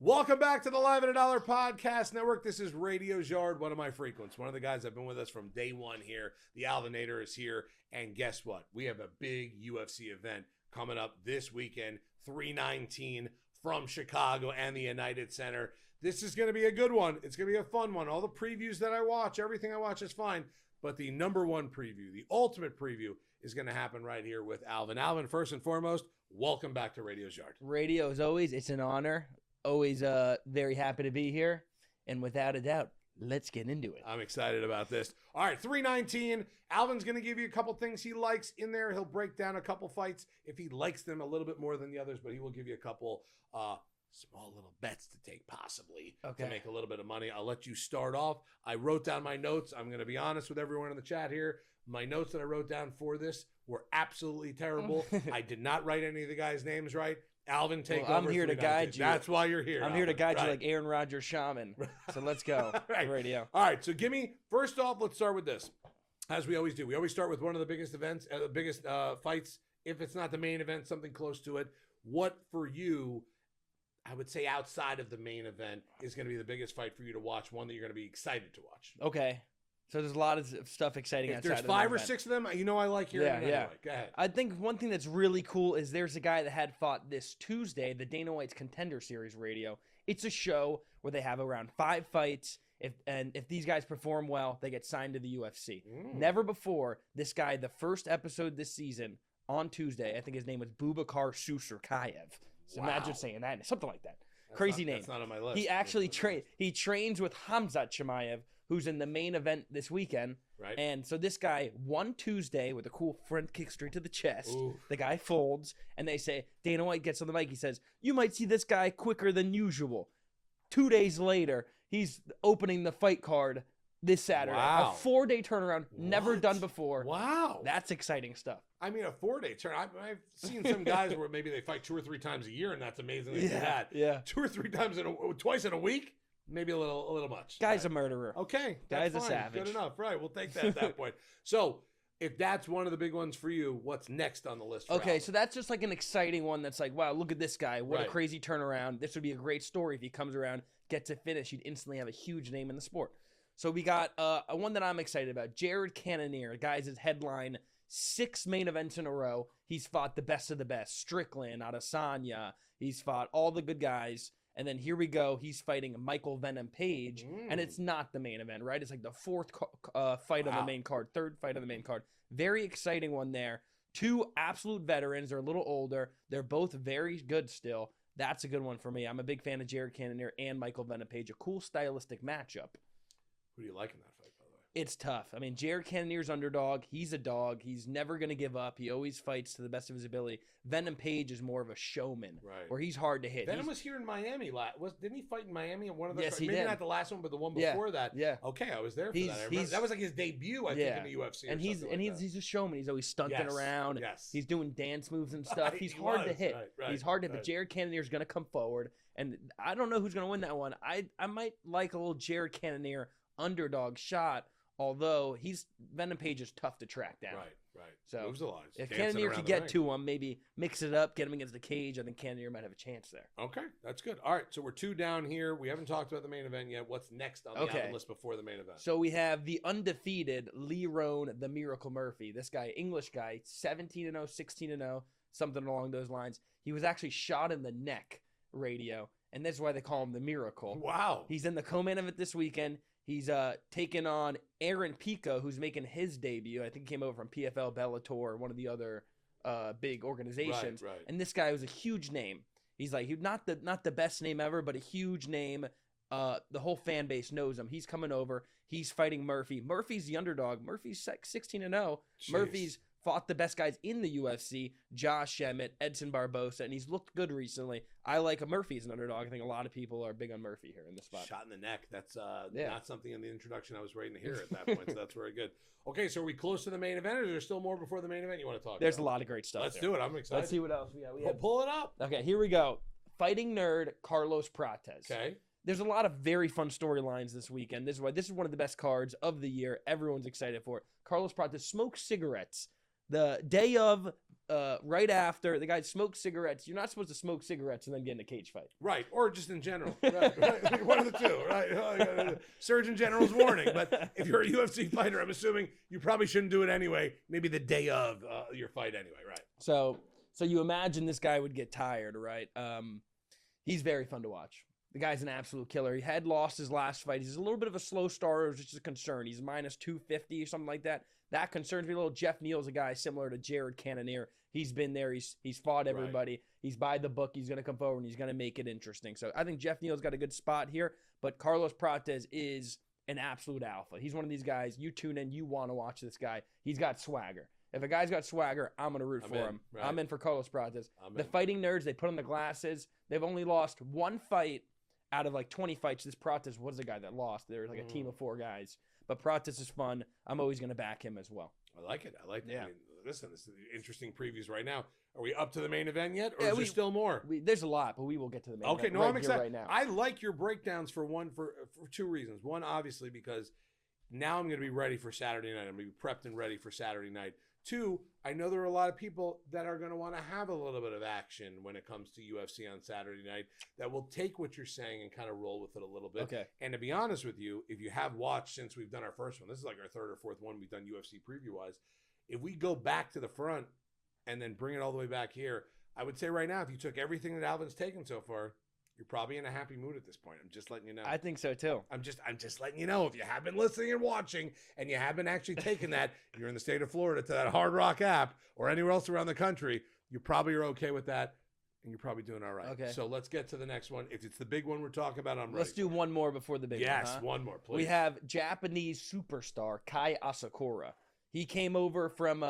Welcome back to the Live at a Dollar Podcast Network. This is Radio's Yard, one of my frequents, one of the guys that have been with us from day one here. The Alvinator is here, and guess what? We have a big UFC event coming up this weekend, 319 from Chicago and the United Center. This is going to be a good one. It's going to be a fun one. All the previews that I watch, everything I watch is fine, but the number one preview, the ultimate preview, is going to happen right here with Alvin. Alvin, first and foremost, welcome back to Radio's Yard. Radio, as always, it's an honor. Always very happy to be here. And without a doubt, let's get into it. I'm excited about this. All right, 319. Alvin's going to give you a couple things he likes in there. He'll break down a couple fights if he likes them a little bit more than the others, but he will give you a couple small little bets to take possibly to make a little bit of money. I'll let you start off. I wrote down my notes. I'm going to be honest with everyone in the chat here. My notes that I wrote down for this were absolutely terrible. I did not write any of the guys' names right. Alvin, take over. I'm here to guide you. That's why you're here. I'm here to guide you like Aaron Rodgers shaman. So let's go. Right. Radio. All right. So give me, first off, let's start with this. As we always do. We always start with one of the biggest events, the biggest fights. If it's not the main event, something close to it. What for you, I would say outside of the main event, is going to be the biggest fight for you to watch, one that you're going to be excited to watch? Okay. So there's a lot of stuff exciting if outside there's of the five or event. six of them, you know I like hearing it anyway. Go ahead. I think one thing that's really cool is there's a guy that had fought this Tuesday, the Dana White's Contender Series Radio. It's a show where they have around 5 fights. If these guys perform well, they get signed to the UFC. Never before, this guy, the first episode this season on Tuesday, I think his name was Bubakar Susurkayev. So imagine saying that, something like that. Crazy name. That's not on my list. He actually trains with Hamzat Chimaev, who's in the main event this weekend. Right. And so this guy won Tuesday with a cool front kick straight to the chest. Ooh. The guy folds, and they say, Dana White gets on the mic. He says, you might see this guy quicker than usual. 2 days later, he's opening the fight card this Saturday. Wow. A 4-day turnaround, never done before. Wow. That's exciting stuff. I mean, a 4-day turn. I've seen some guys where maybe they fight 2 or 3 times a year, and that's amazing. They do that. Yeah. 2 or 3 times twice in a week. Maybe a little much. Guy's a murderer. Okay. Guy's that's a fine. savage. Good enough. Right. We'll take that at that point. So if that's one of the big ones for you, what's next on the list for Okay, Alvin? so that's just like an exciting one that's like, wow, look at this guy. What a Right. crazy turnaround. This would be a great story if he comes around, gets a finish. He'd instantly have a huge name in the sport. So we got one that I'm excited about. Jared Cannonier. Guys, his headline, 6 main events in a row. He's fought the best of the best. Strickland, Adesanya. He's fought all the good guys. And then here we go. He's fighting Michael Venom Page. And it's not the main event, right? It's like the 4th fight on the main card, 3rd fight on the main card. Very exciting one there. 2 absolute veterans. They're a little older. They're both very good still. That's a good one for me. I'm a big fan of Jared Cannonier and Michael Venom Page. A cool stylistic matchup. Who do you like in that fight, by the way? It's tough. I mean, Jared Cannonier's underdog. He's a dog. He's never going to give up. He always fights to the best of his ability. Venom Page is more of a showman, Right. where he's hard to hit. Venom was here in Miami. Didn't he fight in Miami in one of the Yes, he maybe did. not the last one, but the one before that? Yeah. Okay, I was there for that. I remember. That was like his debut, I think, in the UFC. And he's a showman. He's always stunting around. Yes. He's doing dance moves and stuff. Right, He's he hard to was. hit. Right, He's hard to hit. right. But Jared Cannonier's going to come forward. And I don't know who's going to win that one. I might like a little Jared Cannonier underdog shot, although Venom Page is tough to track down. Right. So moves a lot. If Dancing Cannonier around could the get ring. to him, maybe mix it up, get him against the cage, I think Cannonier might have a chance there. Okay, that's good. All right, so we're 2 down here. We haven't talked about the main event yet. What's next on the Alvin list before the main event? So we have the undefeated Lee Roan, the Miracle Murphy. This guy, English guy, 17-0, 16-0, something along those lines. He was actually shot in the neck, radio, and that's why they call him the Miracle. Wow. He's in the co-main event this weekend. He's taking on Aaron Pico, who's making his debut. I think he came over from PFL, Bellator, one of the other big organizations. Right. And this guy was a huge name. He's like not the best name ever, but a huge name. The whole fan base knows him. He's coming over. He's fighting Murphy. Murphy's the underdog. Murphy's 16-0. Jeez. Murphy's fought the best guys in the UFC, Josh Emmett, Edson Barbosa, and he's looked good recently. I like Murphy as an underdog. I think a lot of people are big on Murphy here in this spot. Shot in the neck. That's not something in the introduction I was waiting to hear at that point, so that's very good. Okay, so are we close to the main event, or is there still more before the main event you want to talk There's about? a lot of great stuff. Let's do it. I'm excited. Let's see what else we got. Well, pull it up. Okay, here we go. Fighting nerd Carlos Prates. Okay. There's a lot of very fun storylines this weekend. This is one of the best cards of the year. Everyone's excited for it. Carlos Prates smokes cigarettes the day of right after the guy smoked cigarettes. You're not supposed to smoke cigarettes and then get in a cage fight. Right, or just in general. Right. One of the two, right? Surgeon General's warning. But if you're a UFC fighter, I'm assuming you probably shouldn't do it anyway. Maybe the day of your fight anyway, right? So you imagine this guy would get tired, right? He's very fun to watch. The guy's an absolute killer. He had lost his last fight. He's a little bit of a slow starter, which is a concern. He's minus 250 or something like that. That concerns me a little. Jeff Neal's a guy similar to Jared Cannonier. He's been there. He's fought everybody. Right. He's by the book. He's going to come forward and he's going to make it interesting. So I think Jeff Neal's got a good spot here. But Carlos Prates is an absolute alpha. He's one of these guys. You tune in. You want to watch this guy. He's got swagger. If a guy's got swagger, I'm going to root for him. Right. I'm in for Carlos Prates. The fighting nerds, they put on the glasses. They've only lost one fight out of like 20 fights. This Prates was the guy that lost. There was like a team of 4 guys. But Prates is fun. I'm always going to back him as well. I like it. Yeah. I mean, listen, this is interesting previews right now. Are we up to the main event yet, or is there still more? There's a lot, but we will get to the main event. Okay, no, I'm excited. Right now. I like your breakdowns for 2 reasons. One, obviously, because now I'm going to be ready for Saturday night. I'm going to be prepped and ready for Saturday night. 2, I know there are a lot of people that are going to want to have a little bit of action when it comes to UFC on Saturday night that will take what you're saying and kind of roll with it a little bit. Okay. And to be honest with you, if you have watched since we've done our first one, this is like our 3rd or 4th one we've done UFC preview-wise. If we go back to the front and then bring it all the way back here, I would say right now, if you took everything that Alvin's taken so far, you're probably in a happy mood at this point. I'm just letting you know. I think so too. I'm just letting you know. If you have been listening and watching and you have been actually taking that, you're in the state of Florida to that Hard Rock app or anywhere else around the country, you probably are okay with that and you're probably doing all right. Okay. So let's get to the next one. If it's the big one we're talking about, I'm ready. Let's do one more before the big one. Yes, one more, please. We have Japanese superstar Kai Asakura. He came over from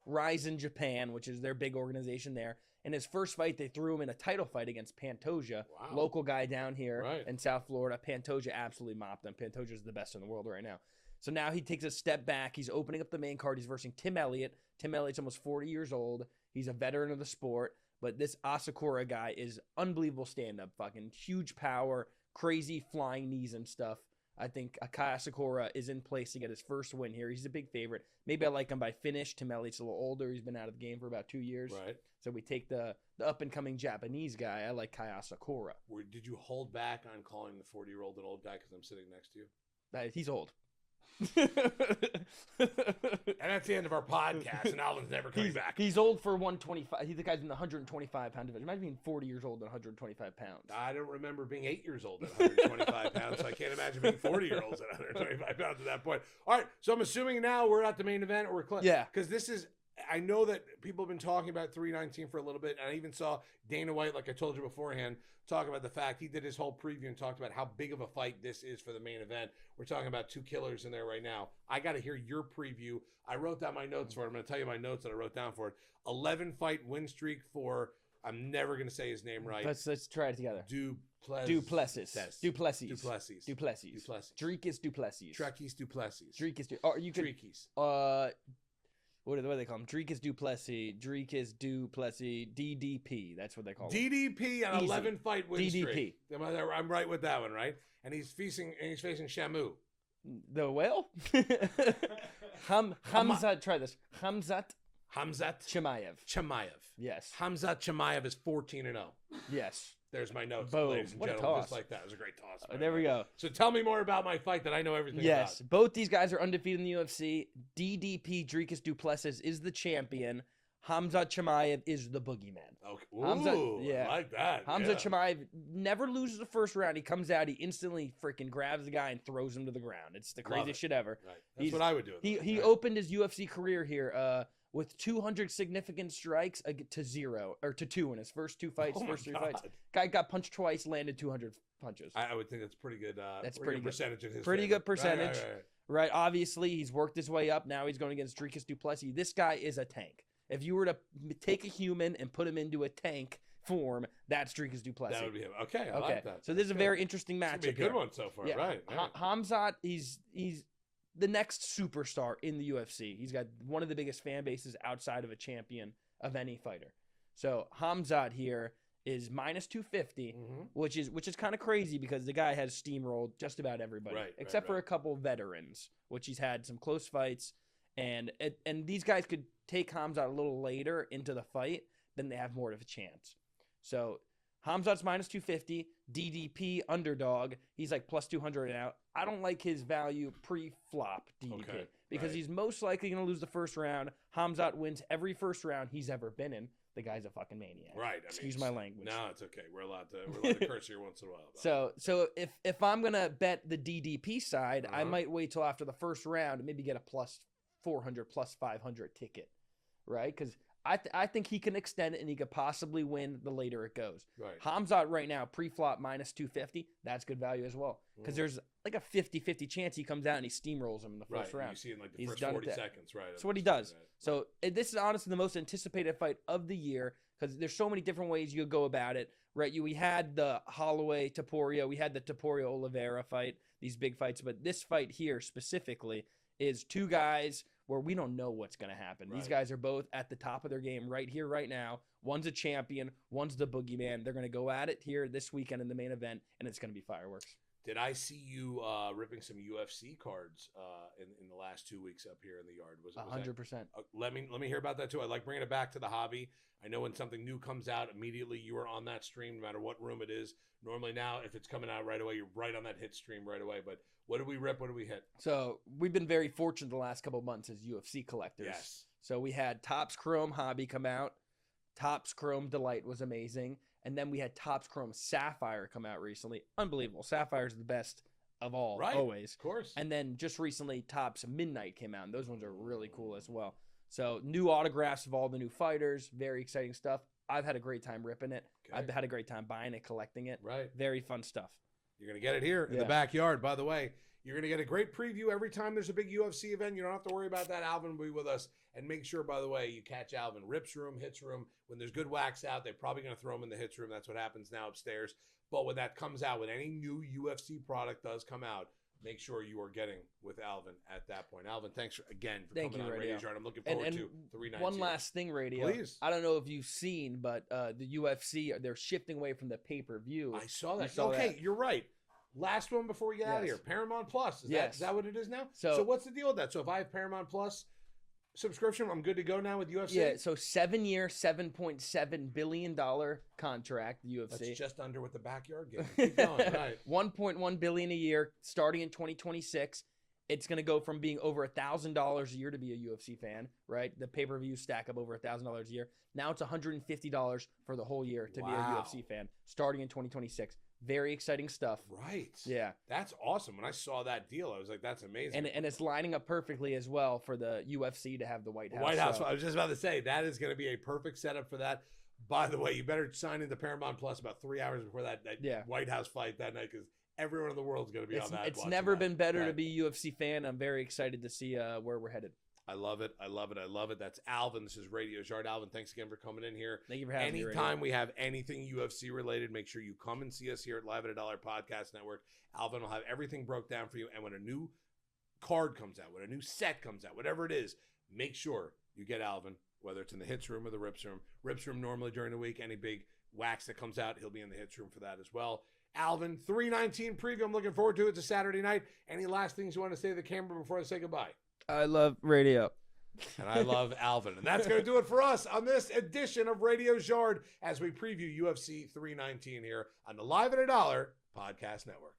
Rizin Japan, which is their big organization there. In his first fight, they threw him in a title fight against Pantoja, local guy down here in South Florida. Pantoja absolutely mopped him. Pantoja is the best in the world right now. So now he takes a step back. He's opening up the main card. He's versing Tim Elliott. Tim Elliott's almost 40 years old. He's a veteran of the sport. But this Asakura guy is unbelievable stand-up. Fucking huge power, crazy flying knees and stuff. I think Kai Asakura is in place to get his first win here. He's a big favorite. Maybe I like him by finish. Tim Elliott's a little older. He's been out of the game for about 2 years. Right. So we take the up-and-coming Japanese guy. I like Kai Asakura. Did you hold back on calling the 40-year-old an old guy because I'm sitting next to you? He's old. And that's the end of our podcast, and Alvin's never coming back. He's old for 125. He's the guy's in the 125-pound division. Imagine being 40 years old and 125 pounds. I don't remember being 8 years old at 125 pounds, so I can't imagine being 40-year-olds at 125 pounds at that point. All right, so I'm assuming now we're at the main event, or we're close. Yeah. Because this is, I know that people have been talking about 319 for a little bit, and I even saw Dana White, like I told you beforehand, talk about the fact he did his whole preview and talked about how big of a fight this is for the main event. We're talking about 2 killers in there right now. I got to hear your preview. I wrote down my notes for it. I'm going to tell you my notes that I wrote down for it. 11-fight win streak for, I'm never going to say his name right. Let's try it together. Duplessis. Duplessis. Duplessis. Dricus Duplessis. Trekkies Duplessis. Or you could. Drekkies. What do they call him? Dricus Duplessis. DDP. That's what they call him. DDP on 11-fight win streak. DDP. I'm right with that one, right? And he's facing Shamu. The whale? Hamzat. Try this. Hamzat Chimaev. Yes. Hamzat Chimaev is 14-0. Yes. There's my notes, Boom. ladies and What gentlemen. A toss. Just like that. It was a great toss. There we go. So tell me more about my fight that I know everything about. Yes. Both these guys are undefeated in the UFC. DDP, Dricus Duplessis, is the champion. Hamzat Chimaev is the boogeyman. Okay. Ooh, I like that. Hamzat Chimaev never loses the first round. He comes out, he instantly freaking grabs the guy and throws him to the ground. It's the craziest shit ever. Right. That's what I would do. He opened his UFC career here with 200 significant strikes to 0 or to 2 in his first 2 fights, first 3 fights. Guy got punched twice, landed 200 punches. I would think that's pretty good. That's pretty good percentage of his. Pretty favor. good percentage. Right. Obviously, he's worked his way up. Now he's going against Dricus Duplessis. This guy is a tank. If you were to take a human and put him into a tank form, that's Dricus Duplessis. That would be him. Okay, I like that. So this is a very interesting matchup. It's be a good one so far, right? Hamzat, he's the next superstar in the UFC. He's got one of the biggest fan bases outside of a champion of any fighter. So Hamzat here is minus 250, which is kind of crazy because the guy has steamrolled just about everybody, except for a couple veterans, which he's had some close fights, and these guys could take Hamzat a little later into the fight, then they have more of a chance. So Hamzat's minus 250, DDP underdog. He's like plus 200 now. I don't like his value pre-flop DDP because he's most likely going to lose the first round. Hamzat wins every first round he's ever been in. The guy's a fucking maniac. Right. Excuse my language. No, it's okay. We're allowed to curse here once in a while. So if I'm gonna bet the DDP side, I might wait till after the first round and maybe get a plus 400, plus 500 ticket, right? Because I think he can extend it and he could possibly win the later it goes. Right. Hamzat right now, pre-flop minus 250. That's good value as well. Because there's like a 50-50 chance he comes out and he steamrolls him in the first round. You see in like the first 40 seconds, right? That's what he does. So this is honestly the most anticipated fight of the year because there's so many different ways you go about it, right? We had the Holloway-Topuria. We had the Topuria-Oliveira fight, these big fights. But this fight here specifically is two guys where we don't know what's going to happen. These guys are both at the top of their game right here, right now. One's a champion. One's the boogeyman. They're going to go at it here this weekend in the main event, and it's going to be fireworks. Did I see you ripping some UFC cards in the last 2 weeks up here in the yard? Was 100%. Let me hear about that too. I like bringing it back to the hobby. I know when something new comes out, immediately you are on that stream, no matter what room it is. Normally now, if it's coming out right away, you're right on that hit stream right away. But what did we rip? What did we hit? So we've been very fortunate the last couple of months as UFC collectors. Yes. So we had Topps Chrome Hobby come out. Topps Chrome Delight was amazing. And then we had Topps Chrome Sapphire come out recently. Unbelievable. Sapphire is the best of all, always. Of course. And then just recently, Topps Midnight came out. And those ones are really cool as well. So new autographs of all the new fighters. Very exciting stuff. I've had a great time ripping it. Okay. I've had a great time buying it, collecting it. Right. Very fun stuff. You're going to get it here in the backyard. By the way, you're going to get a great preview every time there's a big UFC event. You don't have to worry about that. Alvin will be with us. And make sure, by the way, you catch Alvin. Rips room, hits room. When there's good wax out, they're probably going to throw him in the hits room. That's what happens now upstairs. But when that comes out, when any new UFC product does come out, make sure you are getting with Alvin at that point. Alvin, thanks again for coming on Radio Yard. I'm looking forward to 319. One last thing, Radio. Please. I don't know if you've seen, but the UFC, they're shifting away from the pay-per-view. I saw that. Okay, you're right. Last one before we get out of here. Paramount Plus. Is that what it is now? So what's the deal with that? So if I have Paramount Plus subscription, I'm good to go now with UFC? Yeah, so 7-year, $7.7 billion contract, the UFC. That's just under what the backyard game. Keep going, right. $1.1 billion a year starting in 2026. It's going to go from being over $1,000 a year to be a UFC fan, right? The pay-per-view stack up over $1,000 a year. Now it's $150 for the whole year to be a UFC fan starting in 2026. Very exciting stuff. Right. Yeah. That's awesome. When I saw that deal, I was like, that's amazing. And it's lining up perfectly as well for the UFC to have the White House. White House. I was just about to say, that is going to be a perfect setup for that. By the way, you better sign into Paramount Plus about 3 hours before that White House fight that night because everyone in the world is going to be on that. It's never been better to be a UFC fan. I'm very excited to see where we're headed. I love it. I love it. I love it. That's Alvin. This is Radio Yard. Alvin, thanks again for coming in here. Thank you for having me. Anytime we have anything UFC related, make sure you come and see us here at Live at a Dollar Podcast Network. Alvin will have everything broke down for you. And when a new card comes out, when a new set comes out, whatever it is, make sure you get Alvin, whether it's in the hits room or the rips room. Rips room normally during the week. Any big wax that comes out, he'll be in the hits room for that as well. Alvin, 319 preview. I'm looking forward to it. It's a Saturday night. Any last things you want to say to the camera before I say goodbye? I love radio. And I love Alvin. And that's going to do it for us on this edition of Radio Yard as we preview UFC 319 here on the Live at a Dollar Podcast Network.